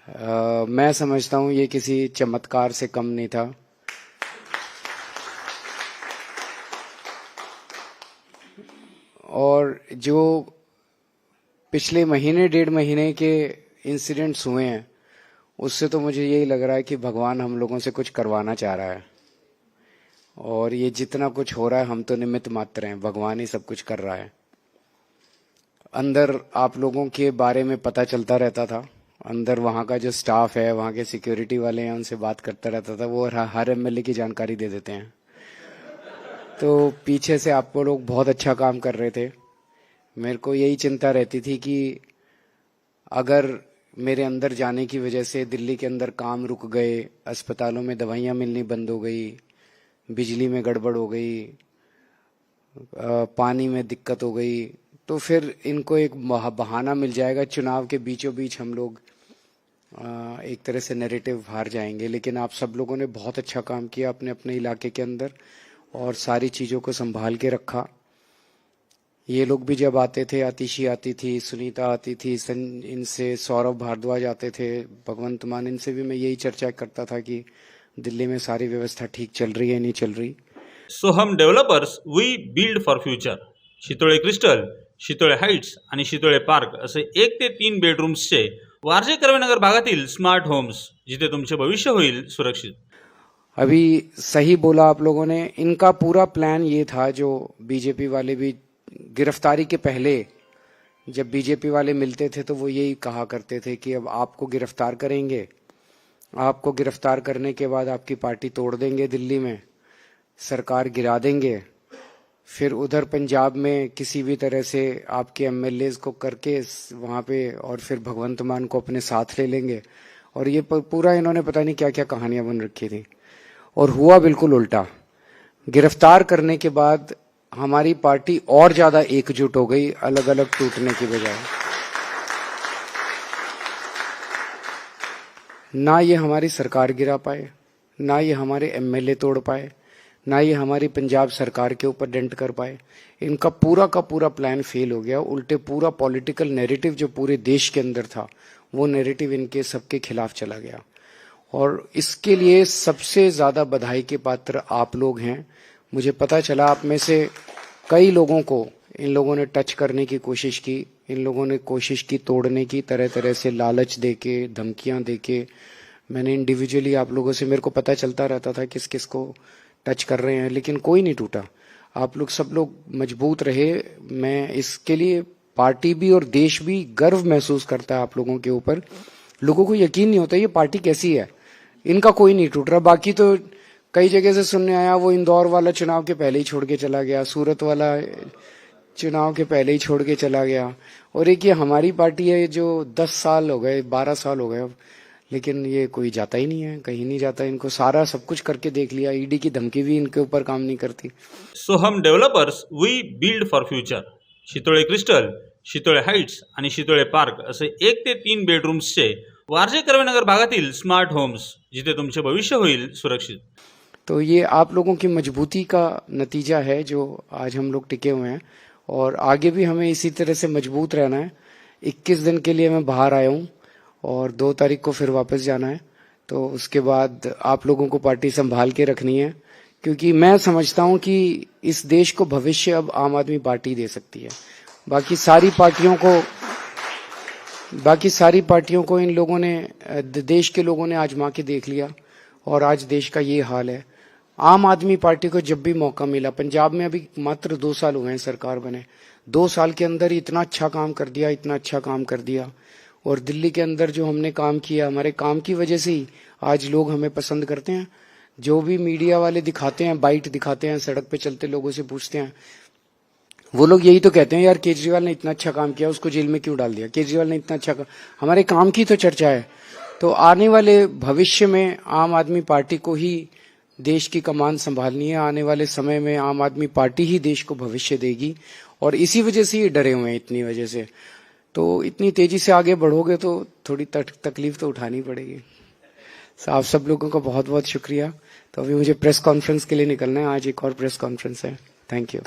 मैं समझता हूँ ये किसी चमत्कार से कम नहीं था। और जो पिछले महीने 1.5 महीने के इंसिडेंट्स हुए हैं, उससे तो मुझे यही लग रहा है कि भगवान हम लोगों से कुछ करवाना चाह रहा है। और ये जितना कुछ हो रहा है हम तो निमित्त मात्र हैं, भगवान ही सब कुछ कर रहा है। अंदर आप लोगों के बारे में पता चलता रहता था, अंदर वहाँ का जो स्टाफ है, वहाँ के सिक्योरिटी वाले हैं, उनसे बात करता रहता था। वो हर एमएलए की जानकारी दे देते हैं। तो पीछे से आपको लोग बहुत अच्छा काम कर रहे थे। मेरे को यही चिंता रहती थी कि अगर मेरे अंदर जाने की वजह से दिल्ली के अंदर काम रुक गए, अस्पतालों में दवाइयाँ मिलनी बंद हो गई, बिजली में गड़बड़ हो गई, पानी में दिक्कत हो गई, तो फिर इनको एक बहाना मिल जाएगा। चुनाव के बीचों बीच हम लोग एक तरह से नैरेटिव हार जाएंगे। लेकिन आप सब लोगों ने बहुत अच्छा काम किया अपने अपने इलाके के अंदर और सारी चीज़ों को संभाल के रखा। ये लोग भी जब आते थे, आतिशी आती थी, सुनीता आती थी, इनसे सौरभ भारद्वाज आते थे, भगवंत मान, इनसे भी मैं यही चर्चा करता था कि दिल्ली में सारी व्यवस्था ठीक चल रही है नहीं चल रही। Soham developers we build for future. Shitole crystal, Shitole heights आणि शितोळे पार्क असे 1 ते 3 बेडरूम्सचे वारजे कर्वेनगर भागातील स्मार्ट होम्स, जिथे तुमचे भविष्य होईल सुरक्षित. अभी सही बोला आप लोगों ने। इनका पूरा प्लान ये था, जो बीजेपी वाले भी गिरफ्तारी के पहले जब बीजेपी वाले मिलते थे तो वो यही कहा करते थे कि अब आपको गिरफ्तार करेंगे, आपको गिरफ्तार करने के बाद आपकी पार्टी तोड़ देंगे, दिल्ली में सरकार गिरा देंगे, फिर उधर पंजाब में किसी भी तरह से आपके एमएलएज को करके वहाँ पे, और फिर भगवंत मान को अपने साथ ले लेंगे। और ये पूरा इन्होंने पता नहीं क्या क्या कहानियां बन रखी थी। और हुआ बिल्कुल उल्टा। गिरफ्तार करने के बाद हमारी पार्टी और ज्यादा एकजुट हो गई, अलग अलग टूटने की बजाय। ना ये हमारी सरकार गिरा पाए, ना ये हमारे एमएलए तोड़ पाए, ना ये हमारी पंजाब सरकार के ऊपर डेंट कर पाए। इनका पूरा का पूरा प्लान फेल हो गया। उल्टे पूरा पॉलिटिकल नैरेटिव जो पूरे देश के अंदर था, वो नैरेटिव इनके सबके खिलाफ चला गया। और इसके लिए सबसे ज्यादा बधाई के पात्र आप लोग हैं। मुझे पता चला आप में से कई लोगों को इन लोगों ने टच करने की कोशिश की, इन लोगों ने कोशिश की तोड़ने की, तरह तरह से लालच देके, धमकियां देके। मैंने इंडिविजुअली आप लोगों से, मेरे को पता चलता रहता था किस किस को टच कर रहे हैं, लेकिन कोई नहीं टूटा। आप लोग सब लोग मजबूत रहे। मैं इसके लिए, पार्टी भी और देश भी गर्व महसूस करता है आप लोगों के ऊपर। लोगों को यकीन नहीं होता ये पार्टी कैसी है। इनका कोई नहीं टूट रहा। बाकी तो कई जगह से सुनने आया वो इंदौर वाला चुनाव के पहले ही छोड़ के चला गया, सूरत वाला चुनाव के पहले ही छोड़ के चला गया। और एक ये हमारी पार्टी है जो 10 साल हो गए, 12 साल हो गए अब, लेकिन ये कोई जाता ही नहीं है, कहीं नहीं जाता। इनको सारा सब कुछ करके देख लिया, ईडी की धमकी भी इनके ऊपर काम नहीं करती। Soham developers we build for future. Shitole crystal, Shitole heights आणि शितोळे पार्क असे 1 ते 3 बेडरूम्सचे वारजे कर्वेनगर भागातील स्मार्ट होम्स, जिथे तुमचे भविष्य होईल सुरक्षित. तो ये आप लोगों की मजबूती का नतीजा है जो आज हम लोग टिके हुए हैं। और आगे भी हमें इसी तरह से मजबूत रहना है। 21 दिन के लिए मैं बाहर आया हूँ और 2 तारीख को फिर वापस जाना है। तो उसके बाद आप लोगों को पार्टी संभाल के रखनी है, क्योंकि मैं समझता हूँ कि इस देश को भविष्य अब आम आदमी पार्टी दे सकती है। बाकी सारी पार्टियों को इन लोगों ने, देश के लोगों ने आजमा के देख लिया और आज देश का ये हाल है। आम आदमी पार्टी को जब भी मौका मिला, पंजाब में अभी मात्र 2 साल हुए हैं सरकार बने, 2 साल के अंदर इतना अच्छा काम कर दिया, इतना अच्छा काम कर दिया। और दिल्ली के अंदर जो हमने काम किया, हमारे काम की वजह से ही आज लोग हमें पसंद करते हैं। जो भी मीडिया वाले दिखाते हैं, बाइट दिखाते हैं, सड़क पे चलते लोगों से पूछते हैं, वो लोग यही तो कहते हैं, यार केजरीवाल ने इतना अच्छा काम किया, उसको जेल में क्यों डाल दिया? केजरीवाल ने इतना अच्छा हमारे काम की तो चर्चा है। तो आने वाले भविष्य में आम आदमी पार्टी को ही देश की कमान संभालनी है। आने वाले समय में आम आदमी पार्टी ही देश को भविष्य देगी। और इसी वजह से ये डरे हुए हैं, इतनी वजह से। तो इतनी तेजी से आगे बढ़ोगे तो थोड़ी तकलीफ तो उठानी पड़ेगी। आप सब लोगों का बहुत बहुत शुक्रिया। तो अभी मुझे प्रेस कॉन्फ्रेंस के लिए निकलना है, आज एक और प्रेस कॉन्फ्रेंस है। Thank you.